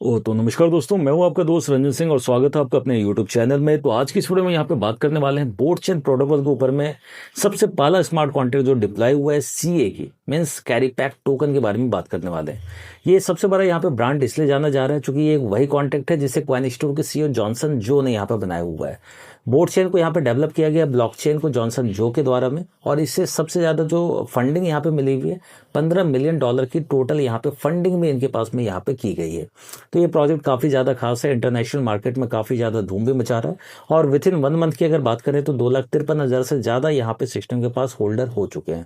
तो नमस्कार दोस्तों, मैं हूं आपका दोस्त रंजन सिंह और स्वागत है आपका अपने YouTube चैनल में। तो आज की इस वीडियो में यहाँ पे बात करने वाले हैं बोर्ड चेन प्रोटोकॉल के ऊपर में सबसे पहला स्मार्ट कॉन्ट्रैक्ट जो डिप्लॉय हुआ है CA की मीन्स कैरी पैक टोकन के बारे में बात करने वाले हैं। ये सबसे बड़ा यहाँ पे ब्रांड इसलिए जाना जा रहा है क्योंकि ये वही कॉन्ट्रैक्ट है जिसे कॉइनस्टोर के CEO जॉनसन जो ने यहाँ पे बनाया हुआ है। बोर्ड चेन को यहाँ पे डेवलप किया गया ब्लॉकचेन को जॉनसन जो के द्वारा में, और इससे सबसे ज़्यादा जो फंडिंग यहाँ पे मिली हुई है $15 मिलियन की टोटल यहाँ पे फंडिंग में इनके पास में यहाँ पे की गई है। तो ये प्रोजेक्ट काफ़ी ज़्यादा खास है, इंटरनेशनल मार्केट में काफ़ी ज़्यादा धूम भी मचा रहा है। और विद इन 1 मंथ की अगर बात करें तो 2,53,000 से ज़्यादा यहाँ पे सिस्टम के पास होल्डर हो चुके हैं।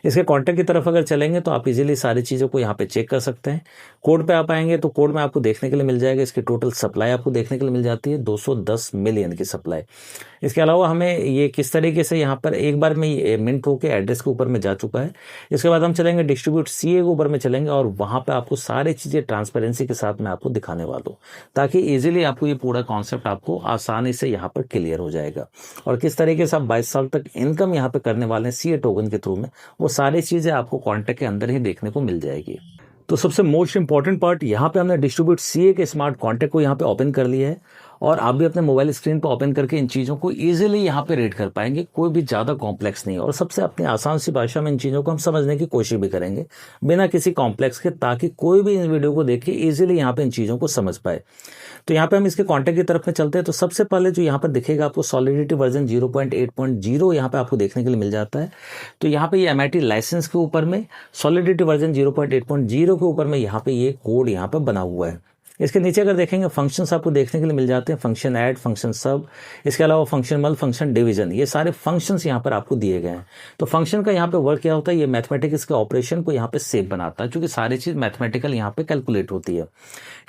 इसके कॉन्टैक्ट की तरफ अगर चलेंगे तो आप इजीली सारी चीज़ों को यहाँ पे चेक कर सकते हैं। कोड पे आप आएंगे तो कोड में आपको देखने के लिए मिल जाएगा इसकी टोटल सप्लाई आपको देखने के लिए मिल जाती है 210 मिलियन की सप्लाई। इसके अलावा हमें ये किस तरीके से यहाँ पर एक बार में ये मिंट होके एड्रेस के ऊपर में जा चुका है। इसके बाद हम चलेंगे डिस्ट्रीब्यूट CA के ऊपर में चलेंगे और वहाँ पे आपको सारी चीज़ें ट्रांसपेरेंसी के साथ में आपको दिखाने वाला हूँ ताकि इजीली आपको ये पूरा कॉन्सेप्ट आपको आसानी से यहाँ पर क्लियर हो जाएगा। और किस तरीके से आप 22 साल तक इनकम यहाँ पे करने वाले हैं CA टोकन के थ्रू में, वो सारी चीज़ें आपको कॉन्टैक्ट के अंदर ही देखने को मिल जाएगी। तो सबसे मोस्ट इंपॉर्टेंट पार्ट यहाँ पे हमने डिस्ट्रीब्यूट CA के स्मार्ट कॉन्टैक्ट को यहाँ पे ओपन कर लिया है और आप भी अपने मोबाइल स्क्रीन पर ओपन करके इन चीज़ों को इजीली यहाँ पे रीड कर पाएंगे। कोई भी ज़्यादा कॉम्प्लेक्स नहीं, और सबसे अपनी आसान सी भाषा में इन चीज़ों को हम समझने की कोशिश भी करेंगे बिना किसी कॉम्प्लेक्स के, ताकि कोई भी इन वीडियो को देख के ईजिली यहाँ पे इन चीज़ों को समझ पाए। तो यहाँ पे हम इसके कॉन्टैक्ट की तरफ में चलते हैं। तो सबसे पहले जो यहाँ पर दिखेगा आपको सॉलिडिटी वर्जन 0.8.0 यहाँ पे आपको देखने के लिए मिल जाता है। तो यहाँ पे ये MIT लाइसेंस के ऊपर में सॉलिडिटी वर्जन 0.8.0 के ऊपर में यहाँ पे ये कोड यहाँ पे बना हुआ है। इसके नीचे अगर देखेंगे फंक्शंस आपको देखने के लिए मिल जाते हैं, फंक्शन ऐड, फंक्शन सब, इसके अलावा फंक्शन मल, फंक्शन डिवीजन, ये सारे फंक्शंस यहाँ पर आपको दिए गए हैं। तो फंक्शन का यहाँ पे वर्क क्या होता है, ये मैथमेटिक्स के ऑपरेशन को यहाँ पे सेफ बनाता है क्योंकि सारी चीज़ मैथमेटिकल यहाँ पे कैलकुलेट होती है।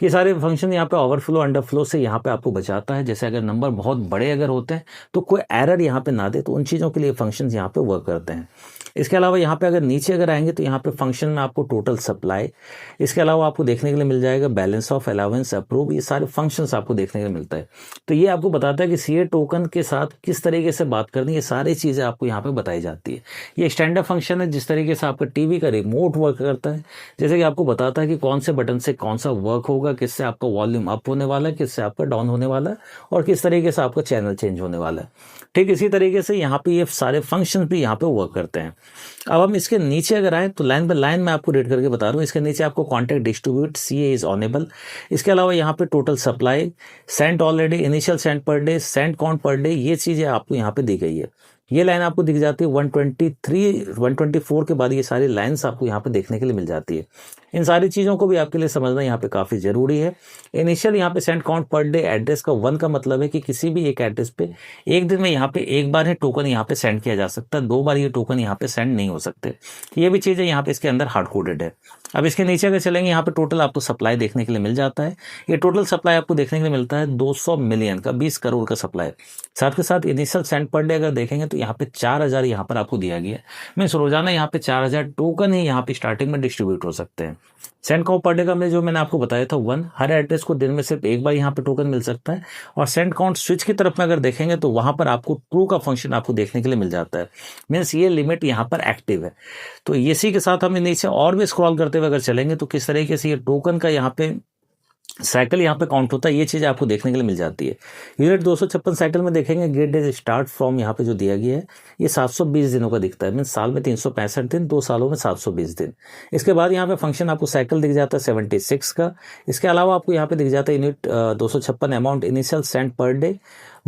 ये सारे फंक्शन यहाँ पे ओवरफ्लो अंडरफ्लो से यहाँ पे आपको बचाता है। जैसे अगर नंबर बहुत बड़े अगर होते हैं तो कोई एरर यहाँ पे ना दे, तो उन चीज़ों के लिए फंक्शंस यहाँ पे वर्क करते हैं। इसके अलावा यहाँ पे अगर नीचे अगर आएंगे तो यहाँ पे फंक्शन में आपको टोटल सप्लाई, इसके अलावा आपको देखने के लिए मिल जाएगा बैलेंस ऑफ, अलाउंस, अप्रूव, ये सारे फंक्शंस आपको देखने को मिलता है। तो ये आपको बताता है कि CA टोकन के साथ किस तरीके से बात करनी है, ये सारी चीज़ें आपको यहाँ पे बताई जाती है। ये स्टैंडर्ड फंक्शन है जिस तरीके से आपका टीवी का रिमोट वर्क करता है, जैसे कि आपको बताता है कि कौन से बटन से कौन सा वर्क होगा, किससे आपका वॉल्यूम अप होने वाला है, किससे आपका डाउन होने वाला है, और किस तरीके से आपका चैनल चेंज होने वाला है। ठीक इसी तरीके से यहाँ पे ये सारे फंक्शन भी यहाँ पे वर्क करते हैं। अब हम इसके नीचे अगर आए तो लाइन बाय लाइन मैं आपको रेड करके बता रहा हूँ। इसके नीचे आपको contact distribute CA is enable, इसके अलावा यहाँ पे total supply, sent already, initial sent per day, sent count per day, ये चीज़ें आपको यहाँ पे दी गई है। ये लाइन आपको दिख जाती है 123 124 के बाद ये सारी लाइंस आपको यहाँ पे देखने के लिए मिल जाती है। इन सारी चीज़ों को भी आपके लिए समझना यहाँ पे काफ़ी ज़रूरी है। इनिशियल यहाँ पे send count per day address का 1 का मतलब है कि किसी भी एक एड्रेस पे एक दिन में यहाँ पे एक बार ही टोकन यहाँ पे सेंड किया जा सकता है, 2 बार ये टोकन यहाँ पे सेंड नहीं हो सकते। ये भी चीज़ें यहाँ पे इसके अंदर हार्ड कोडेड है। अब इसके नीचे अगर चलेंगे यहाँ पे टोटल आपको सप्लाई देखने के लिए मिल जाता है। ये टोटल सप्लाई आपको देखने के लिए मिलता है 200 मिलियन का, 20 करोड़ का सप्लाई। साथ के साथ इनिशियल सेंड पर डे अगर देखेंगे तो यहाँ पे 4,000 यहाँ पर आपको दिया गया है। मीन्स रोजाना यहाँ पे 4,000 टोकन ही यहाँ पे स्टार्टिंग में डिस्ट्रीब्यूट हो सकते हैं। सेंड काउंट पर डे का जो मैंने आपको बताया था 1, हर एड्रेस को दिन में सिर्फ एक बार यहाँ पे टोकन मिल सकता है। और सेंड काउंट स्विच की तरफ में अगर देखेंगे तो वहां पर आपको ट्रू का फंक्शन आपको देखने के लिए मिल जाता है। मीन्स ये लिमिट यहाँ पर एक्टिव है। तो इसी के साथ हम नीचे और भी स्क्रॉल करते हुए अगर चलेंगे तो किस तरीके से ये टोकन का यहाँ पे साइकिल यहाँ पे काउंट होता है, ये चीज़ आपको देखने के लिए मिल जाती है। यूनिट 256 साइकिल में देखेंगे गेट डेज स्टार्ट फ्रॉम यहाँ पे जो दिया गया है ये 720 दिनों का दिखता है। मीन साल में 365 दिन, 2 सालों में 720 दिन। इसके बाद यहाँ पे फंक्शन आपको साइकिल दिख जाता है 76 का। इसके अलावा आपको यहाँ पे दिख जाता है unit 256 amount initial send per day,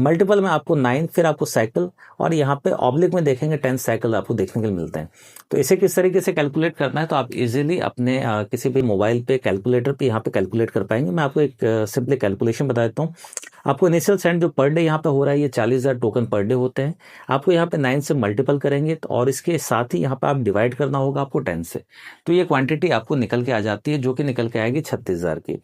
multiple में आपको 9, फिर आपको साइकिल, और यहाँ पे ऑब्लिक में देखेंगे 10 साइकिल आपको देखने के लिए मिलते हैं। तो इसे किस तरीके से कैलकुलेट करना है तो आप इजीली अपने किसी भी मोबाइल पे कैलकुलेटर पे यहाँ पे कैलकुलेट कर पाएंगे। मैं आपको एक सिंपली कैलकुलेशन बता देता हूँ। आपको इनिशियल सेंड जो पर डे यहाँ पे हो रहा है ये 40,000 टोकन पर डे होते हैं। आपको यहाँ पे 9 से मल्टीपल करेंगे तो और इसके साथ ही यहाँ पे आप डिवाइड करना होगा आपको 10 से, तो ये क्वांटिटी आपको निकल के आ जाती है जो कि निकल के आएगी 36,000 की।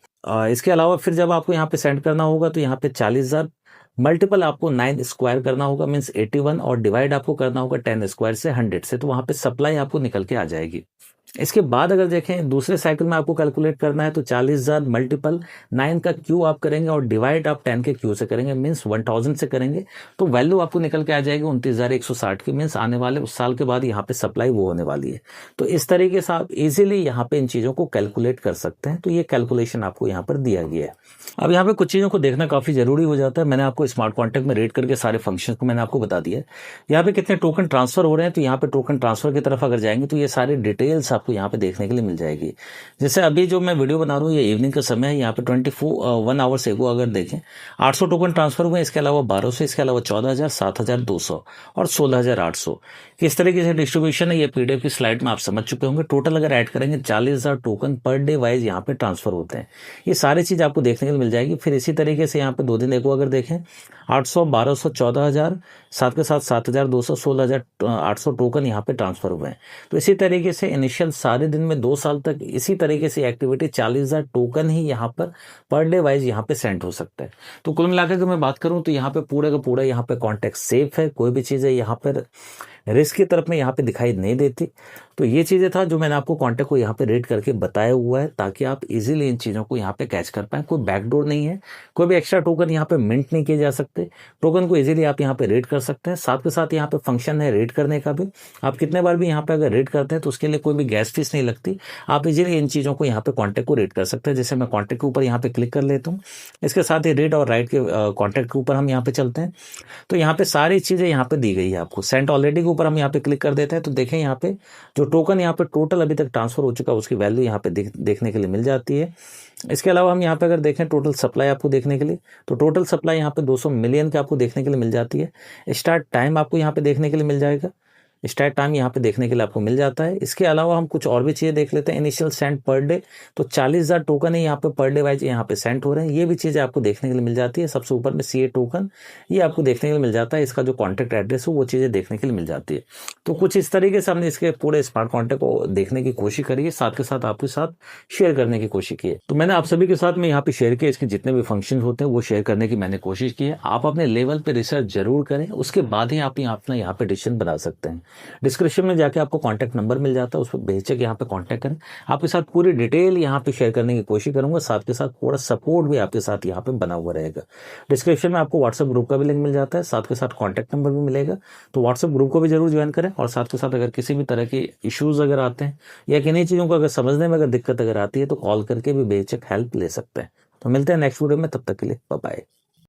इसके अलावा फिर जब आपको यहाँ पे सेंड करना होगा तो यहाँ पे 40,000 मल्टीपल आपको 9 स्क्वायर करना होगा मीन्स 81, और डिवाइड आपको करना होगा 10 स्क्वायर से 100 से, तो वहाँ पे सप्लाई आपको निकल के आ जाएगी। इसके बाद अगर देखें दूसरे साइकिल में आपको कैलकुलेट करना है तो 40,000 मल्टीपल 9 का क्यू आप करेंगे और डिवाइड आप 10 के क्यू से करेंगे, मीन्स 1000 से करेंगे तो वैल्यू आपको निकल के आ जाएगी 29,160 की। मीन्स आने वाले उस साल के बाद यहाँ पे सप्लाई वो होने वाली है। तो इस तरीके से आप इजीली यहाँ पे इन चीज़ों को कैलकुलेट कर सकते हैं। तो ये कैलकुलेशन आपको यहाँ पर दिया गया है। अब यहाँ पे कुछ चीज़ों को देखना काफ़ी जरूरी हो जाता है। मैंने आपको स्मार्ट कॉन्ट्रैक्ट में रेट करके सारे फंक्शन को मैंने आपको बता दिया है। यहाँ पे कितने टोकन ट्रांसफर हो रहे हैं, तो यहाँ पे टोकन ट्रांसफर की तरफ अगर जाएंगे तो ये सारी डिटेल्स आपको यहाँ पे देखने के लिए मिल जाएगी। जैसे अभी जो मैं वीडियो बना रहा हूँ ये इवनिंग का समय है, यहाँ पे 1 आवर्स एगो अगर देखें 800 टोकन ट्रांसफर हुए, इसके अलावा 1200, इसके अलावा 14,000, 7,200 और 16,800। किस तरीके से डिस्ट्रीब्यूशन है ये पीडीएफ की स्लाइड में आप समझ चुके होंगे। टोटल अगर ऐड करेंगे 40,000 टोकन पर डे वाइज यहाँ पे ट्रांसफर होते हैं। ये सारी चीज आपको देखने के लिए मिल जाएगी। फिर इसी तरीके से यहाँ पे 2 दिन एगो अगर देखें 800, 1200, 14,000, साथ के साथ 7,200, 16,800 टोकन यहाँ पे ट्रांसफर हुए हैं। तो इसी तरीके से इनिशियल सारे दिन में 2 साल तक इसी तरीके से एक्टिविटी 40,000 टोकन ही यहाँ पर डे वाइज यहाँ पे सेंड हो सकता है। तो कुल मिलाकर मैं बात करूं तो यहाँ पे पूरे का पूरा यहाँ पे कॉन्टेक्ट सेफ है। कोई भी चीज़ है यहाँ पर रिस्क की तरफ में यहाँ पे दिखाई नहीं देती। तो ये चीज़ें था जो मैंने आपको कॉन्टेक्ट को यहाँ पे रेट करके बताया हुआ है ताकि आप इजीली इन चीज़ों को यहाँ पे कैच कर पाएं। कोई बैकडोर नहीं है, कोई भी एक्स्ट्रा टोकन यहाँ पे मिंट नहीं किए जा सकते। टोकन को इजीली आप यहाँ पे रेट कर सकते हैं। साथ के साथ यहाँ पे फंक्शन है रेट करने का भी। आप कितने बार भी यहाँ पे अगर रेट करते हैं तो उसके लिए कोई भी गैस फीस नहीं लगती। आप इजीली इन चीज़ों को यहाँ पे कॉन्टेक्ट को रेट कर सकते हैं। जैसे मैं कॉन्टेक्ट के ऊपर यहाँ पे क्लिक कर लेता हूँ, इसके साथ ही रेट और राइट के कॉन्टेक्ट के ऊपर हम यहाँ पे चलते हैं तो यहाँ पे सारी चीज़ें यहाँ पे दी गई है आपको। सेंट ऑलरेडी के ऊपर हम यहाँ पे क्लिक कर देते हैं तो देखें यहाँ पे जो टोकन यहाँ पे टोटल अभी तक ट्रांसफर हो चुका है उसकी वैल्यू यहाँ पे देखने के लिए मिल जाती है। इसके अलावा हम यहाँ पे अगर देखें टोटल सप्लाई आपको देखने के लिए तो टोटल सप्लाई यहाँ पे 200 मिलियन की आपको देखने के लिए मिल जाती है। स्टार्ट टाइम आपको यहाँ पे देखने के लिए मिल जाएगा। स्टार्ट टाइम यहाँ पे देखने के लिए आपको मिल जाता है। इसके अलावा हम कुछ और भी चीज़ें देख लेते हैं। इनिशियल सेंड पर डे तो 40,000 टोकन है यहाँ पे पर डे वाइज यहाँ पे सेंड हो रहे हैं। ये भी चीज़ें आपको देखने के लिए मिल जाती है। सबसे ऊपर में सीए टोकन ये आपको देखने के लिए मिल जाता है। इसका जो कॉन्टैक्ट एड्रेस हो वो चीज़ें देखने के लिए मिल जाती है। तो कुछ इस तरीके से हमने इसके पूरे स्मार्ट कॉन्टैक्ट को देखने की कोशिश करी है, साथ के साथ आपके साथ शेयर करने की कोशिश की है। तो मैंने आप सभी के साथ में यहाँ पे शेयर किया, इसके जितने भी फंक्शन होते हैं वो शेयर करने की मैंने कोशिश की है। आप अपने लेवल पे रिसर्च जरूर करें, उसके बाद ही आप अपना यहाँ पे डिसीजन बना सकते हैं। डिस्क्रिप्शन में जाके आपको कांटेक्ट नंबर मिल जाता है, उस पर बेझिझक यहाँ पे कांटेक्ट करें। आपके साथ पूरी डिटेल यहाँ पे शेयर करने की कोशिश करूंगा, साथ के साथ पूरा सपोर्ट भी आपके साथ यहाँ पे बना हुआ रहेगा। डिस्क्रिप्शन में आपको व्हाट्सएप ग्रुप का भी लिंक मिल जाता है, साथ के साथ कॉन्टैक्ट नंबर भी मिलेगा। तो व्हाट्सएप ग्रुप को भी जरूर ज्वाइन करें और साथ के साथ अगर किसी भी तरह के इश्यूज अगर आते हैं या किन्हीं चीज़ों को अगर समझने में अगर दिक्कत अगर आती है तो कॉल करके भी बेझिझक हेल्प ले सकते हैं। तो मिलते हैं नेक्स्ट वीडियो में, तब तक के लिए बाय बाय।